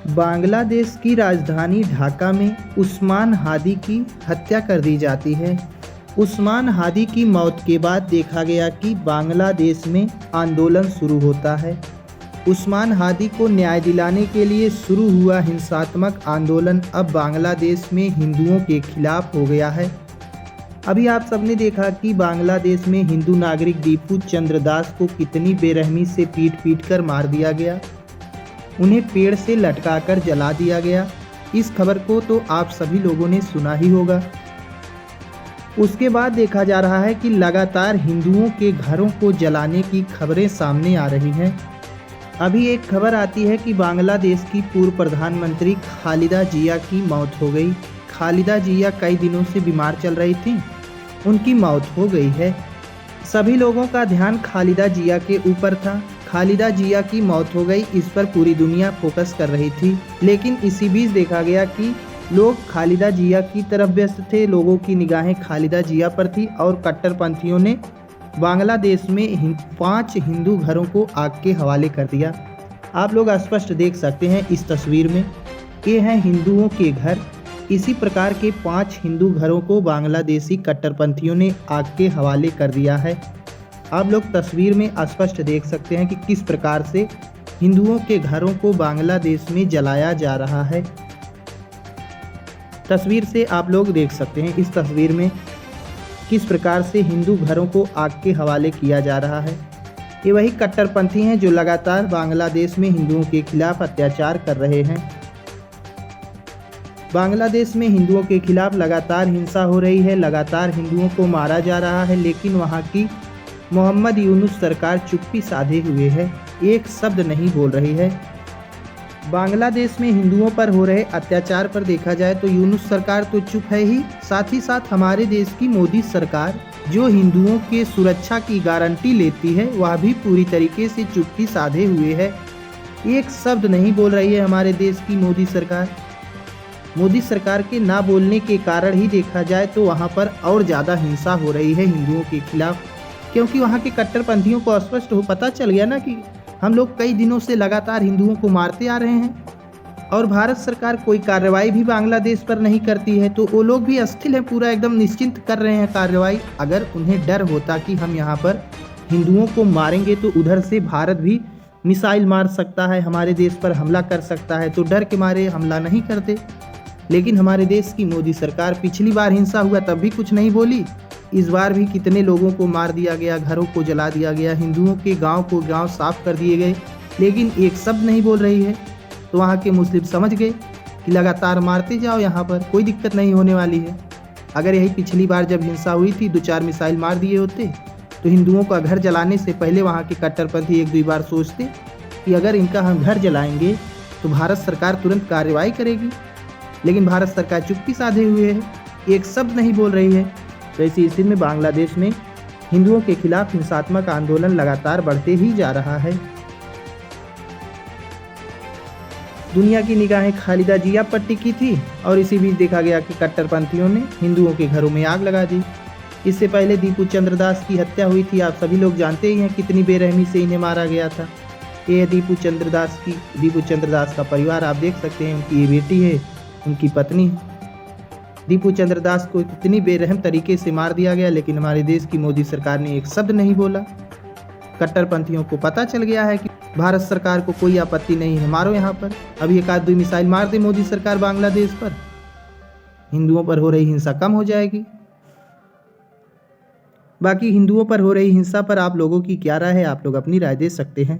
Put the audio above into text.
बांग्लादेश की राजधानी ढाका में उस्मान हादी की हत्या कर दी जाती है। उस्मान हादी की मौत के बाद देखा गया कि बांग्लादेश में आंदोलन शुरू होता है। उस्मान हादी को न्याय दिलाने के लिए शुरू हुआ हिंसात्मक आंदोलन अब बांग्लादेश में हिंदुओं के खिलाफ हो गया है। अभी आप सबने देखा कि बांग्लादेश में हिंदू नागरिक दीपू चंद्र दास को कितनी बेरहमी से पीट कर मार दिया गया। उन्हें पेड़ से लटकाकर जला दिया गया। इस खबर को तो आप सभी लोगों ने सुना ही होगा। उसके बाद देखा जा रहा है कि लगातार हिंदुओं के घरों को जलाने की खबरें सामने आ रही हैं। अभी एक खबर आती है कि बांग्लादेश की पूर्व प्रधानमंत्री खालिदा जिया की मौत हो गई। खालिदा जिया कई दिनों से बीमार चल रही थी, उनकी मौत हो गई है। सभी लोगों का ध्यान खालिदा जिया के ऊपर था। खालिदा जिया की मौत हो गई, इस पर पूरी दुनिया फोकस कर रही थी। लेकिन इसी बीच देखा गया कि लोग खालिदा जिया की तरफ व्यस्त थे। लोगों की निगाहें खालिदा जिया पर थी और कट्टरपंथियों ने बांग्लादेश में 5 हिंदू घरों को आग के हवाले कर दिया। आप लोग स्पष्ट देख सकते हैं इस तस्वीर में, ये हैं हिंदुओं के घर। इसी प्रकार के 5 हिंदू घरों को बांग्लादेशी कट्टरपंथियों ने आग के हवाले कर दिया है। आप लोग तस्वीर में स्पष्ट देख सकते हैं कि किस प्रकार से हिंदुओं के घरों को बांग्लादेश में जलाया जा रहा है। तस्वीर से आप लोग देख सकते हैं इस तस्वीर में किस प्रकार से हिंदू घरों को आग के हवाले किया जा रहा है। ये वही कट्टरपंथी हैं जो लगातार बांग्लादेश में हिंदुओं के खिलाफ अत्याचार कर रहे हैं। बांग्लादेश में हिंदुओं के खिलाफ लगातार हिंसा हो रही है, लगातार हिंदुओं को मारा जा रहा है, लेकिन वहाँ की मोहम्मद यूनुस सरकार चुप्पी साधे हुए है, एक शब्द नहीं बोल रही है। बांग्लादेश में हिंदुओं पर हो रहे अत्याचार पर देखा जाए तो यूनुस सरकार तो चुप है ही, साथ ही साथ हमारे देश की मोदी सरकार जो हिंदुओं के सुरक्षा की गारंटी लेती है वह भी पूरी तरीके से चुप्पी साधे हुए है, एक शब्द नहीं बोल रही है हमारे देश की मोदी सरकार। मोदी सरकार के ना बोलने के कारण ही देखा जाए तो वहाँ पर और ज़्यादा हिंसा हो रही है हिंदुओं के खिलाफ, क्योंकि वहाँ के कट्टरपंथियों को स्पष्ट पता चल गया ना कि हम लोग कई दिनों से लगातार हिंदुओं को मारते आ रहे हैं और भारत सरकार कोई कार्रवाई भी बांग्लादेश पर नहीं करती है, तो वो लोग भी अस्थिर हैं, पूरा एकदम निश्चिंत कर रहे हैं कार्रवाई। अगर उन्हें डर होता कि हम यहाँ पर हिंदुओं को मारेंगे तो उधर से भारत भी मिसाइल मार सकता है, हमारे देश पर हमला कर सकता है, तो डर के मारे हमला नहीं करते। लेकिन हमारे देश की मोदी सरकार पिछली बार हिंसा हुआ तब भी कुछ नहीं बोली, इस बार भी कितने लोगों को मार दिया गया, घरों को जला दिया गया, हिंदुओं के गांव साफ कर दिए गए, लेकिन एक शब्द नहीं बोल रही है। तो वहाँ के मुस्लिम समझ गए कि लगातार मारते जाओ, यहाँ पर कोई दिक्कत नहीं होने वाली है। अगर यही पिछली बार जब हिंसा हुई थी 2-4 मिसाइल मार दिए होते तो हिंदुओं का घर जलाने से पहले वहाँ के कट्टरपंथी 1-2 बार सोचते कि अगर इनका हम घर जलाएंगे तो भारत सरकार तुरंत कार्रवाई करेगी, लेकिन भारत सरकार चुप्पी साधे हुए है, एक शब्द नहीं बोल रही है। तो ऐसी स्थिति में बांग्लादेश में हिंदुओं के खिलाफ हिंसात्मक आंदोलन लगातार बढ़ते ही जा रहा है। दुनिया की निगाहें खालिदा जिया पर टिकी थी और इसी बीच देखा गया कि कट्टरपंथियों ने हिंदुओं के घरों में आग लगा दी। इससे पहले दीपू चंद्र दास की हत्या हुई थी, आप सभी लोग जानते ही हैं कितनी बेरहमी से इन्हें मारा गया था। ये दीपू चंद्र दास का परिवार आप देख सकते हैं, उनकी ये बेटी है, उनकी पत्नी है। दीपू चंद्र दास को कितनी बेरहम तरीके से मार दिया गया, लेकिन हमारे देश की मोदी सरकार ने एक शब्द नहीं बोला। कट्टरपंथियों को पता चल गया है कि भारत सरकार को कोई आपत्ति नहीं है, मारो यहाँ पर। अभी 1-2 मिसाइल मार दे मोदी सरकार बांग्लादेश पर, हिंदुओं पर हो रही हिंसा कम हो जाएगी। बाकी हिंदुओं पर हो रही हिंसा पर आप लोगों की क्या राय है, आप लोग अपनी राय दे सकते हैं।